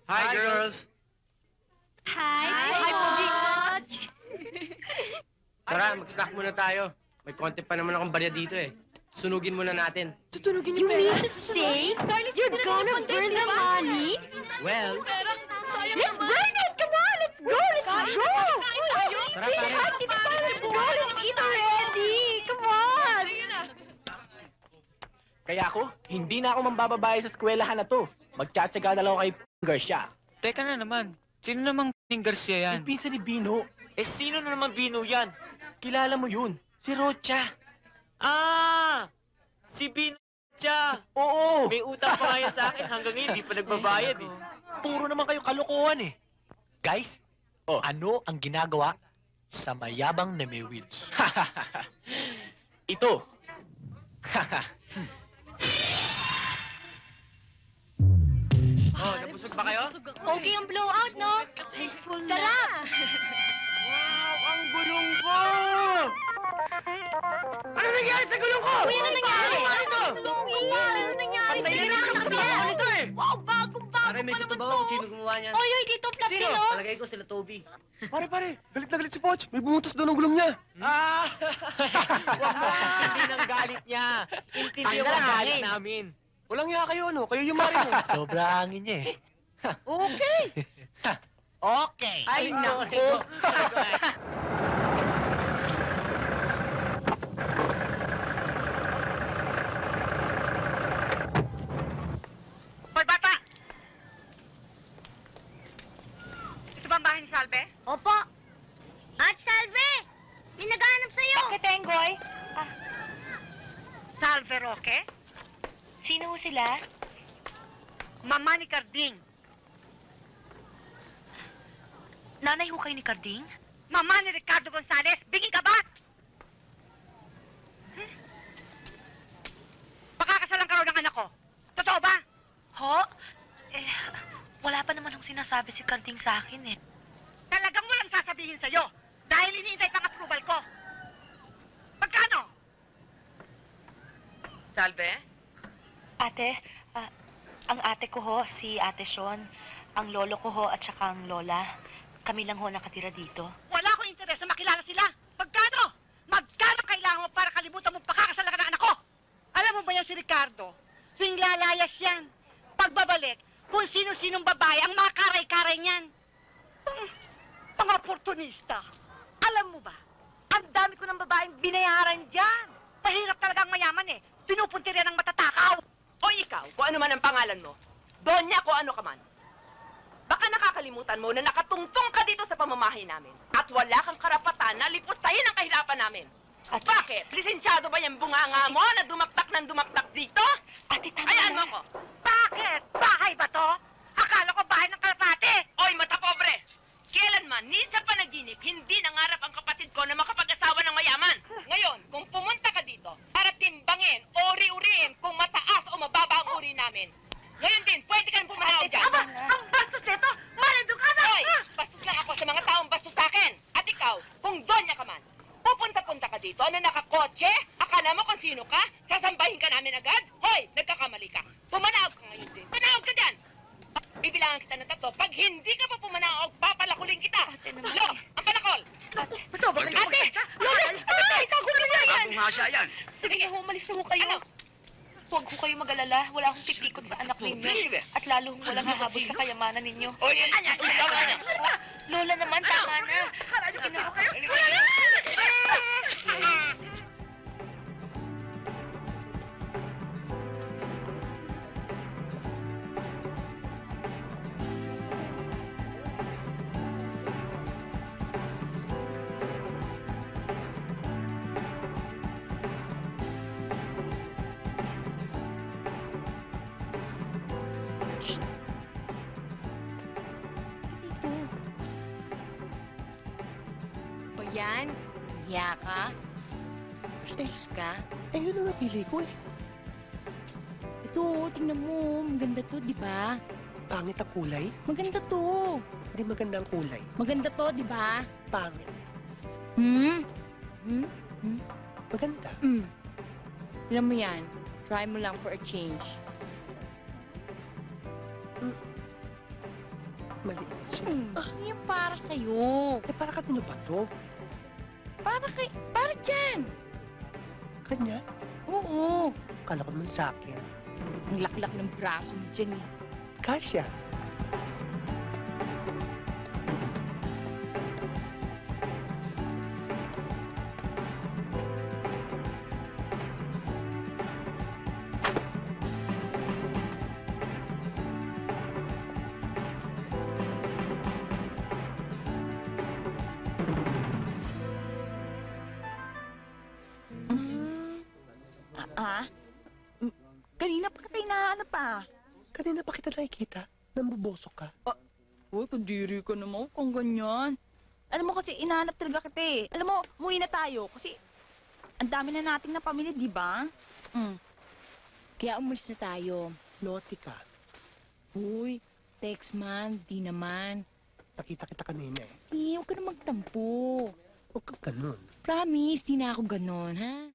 Hi, girls! Hi, Coach! Tara, mag-snack muna tayo. May konti pa naman akong barya dito eh. Sunugin muna natin. Tutunugin niyo pera? You mean to say you're gonna burn the money? Well, Let's burn it! Come on! Let's go! Let's go! Tara, pare. Let's go! Let's eat already! Come on! Kaya ako, hindi na ako mambababae sa eskwelahan na to. Magtsatsaga na lang ako kay Garcia. Teka na naman. Sino namang Garcia yan? Yung pinsan ni Bino. Eh, sino na naman Bino yan? Kilala mo yun. Si Rocha. Ah! Si Bino siya! Oo! May utang pa nga yan sa akin. Hanggang ngayon, di pa nagbabayad eh. Puro naman kayo kalokohan eh. Guys, ano ang ginagawa sa mayabang na may wheels? Ito. oh, nabusog ba kayo? Okay ang blowout, no? Sarap! Wow, ang gulong ko! Ano nangyari sa gulong ko? Uy, ano nangyari? Ano ito? Ano nangyari? Patay Sige na na, naman sa sabihin. gulong ito eh! Wow, bagong-bago Pare, may pa gusto naman ba to. kung sino gumawa niyan? Oy, dito, platino. Palagay ko sila Toby. Pare, galit na galit si Poch. May bumutos daw ng gulong niya. Ah! Huwag mo hindi ng galit niya. Intindihan mo ang galit namin. Walang hiya kayo, ano? Kayo yung mari mo. Sobra hangin niya eh. Okay. Okay. Ay, naku! Hoy, bata! Ito ba ang bahay ni Salve? Opo. At Salve! May naghahanap sa'yo. Bakit, Enggoy? Salve Roque? Sino sila? Mama ni Carding. Nanay ho kayo ni Carding? Mama ni Ricardo Gonzalez. Biging ka ba? Pakakasalan ka raw ng anak ko. Totoo ba? Ho? Wala pa naman hong sinasabi si Carding sa akin eh. Talagang walang sasabihin sa'yo. Dahil iniintay pang approval ko. Magkano? Salve? Ate, ang ate ko ho, si Ate Sean. Ang lolo ko ho at saka ang lola. Kami lang ho nakatira dito. Wala akong interes na makilala sila. Magkano? Magkano kailangan mo para kalimutan mo pakakasalan ka ng anak ko? Alam mo ba yan si Ricardo? Tuwing lalayas yan. Pagbabalik, kung sino-sinong babae ang mga karay-karay niyan. Mga oportunista. Alam mo ba, ang dami ko ng babaeng binayaran dyan. Mahirap talagang mayaman eh. Pinupunti rin ang matatakaw. O ikaw, kung ano man ang pangalan mo, Donya kung ano ka man. Baka nakakalimutan mo na nakatungtong ka dito sa pamamahay namin at wala kang karapatan na lipustahin ang kahirapan namin. Ate, Bakit? Lisensyado ba yung bunganga mo na dumaktak ng dumaktak dito? Ate, tama Ayan na. mo ko. Bakit? Bahay ba to? Akala ko bahay ng kalapate. Oy, mata pobre! Kailanman, ni sa panaginip, hindi nangarap ang kapatid ko na makapag-asawa ng mayaman. Ngayon, kung pumunta ka dito para timbangin o uri-uriin kung mataas o mababa ang uri namin, ngayon din, pwede ka nang pumahaw dyan. Aba, ang bastos nito! Marido ka na! Hoy, bastos lang ako sa mga taong bastos sa akin. At ikaw, kung Donya ka man, pupunta-punta ka dito na nakakotse, akala mo kung sino ka, sasambahin ka namin agad? Hoy, nagkakamali ka. Pumanahog ka ngayon din. Pumanahog ka dyan! Bibilangan kita ng 3. Pag hindi ka pa pumanahog, papalakuling kita. Lo, ang palakol! Bato ba kayo? Ate! Lola! Ate! Itago mo na yan! Pumasya yan! Sige na ho, umalis na ho kayo. Ano? Huwag ho kayo mag-alala. Wala akong pipikot sa anak ninyo. At lalo hong walang hahabol sa kayamanan ninyo. O, yan! Tama na! Lola naman, tama na. Sige na ho kayo! O yan, hiya ka. Bastos ka. Eh, yun ang napili ko eh. Ito, tingnan mo. Maganda to, di ba? Pangit ang kulay. Maganda to. Hindi maganda ang kulay. Maganda to, di ba? Pangit. Hmm? Hmm? Hmm? Maganda. Hmm. Alam mo yan. Try mo lang for a change. Maliit siya. Yung para sa'yo. Eh, para kanino ba to? Para dyan. Kanya? Oo. Kala ko naman sa akin. Ang laklak ng braso mo dyan eh. Kasya. Kanina pa kita inahanap ah. Kanina pa kita nakikita. Nambubosok ka. Uy, kadiri ka naman kung ganyan. Alam mo kasi inahanap talaga kita eh. Alam mo, umuwi na tayo kasi ang dami na nating napamili, di ba? Kaya umalis na tayo. Naughty ka. Uy, text man, di naman. Nakita kita kanina eh. Eh, huwag ka na magtampo. Huwag kang ganun. Promise, di na ako ganon, ha?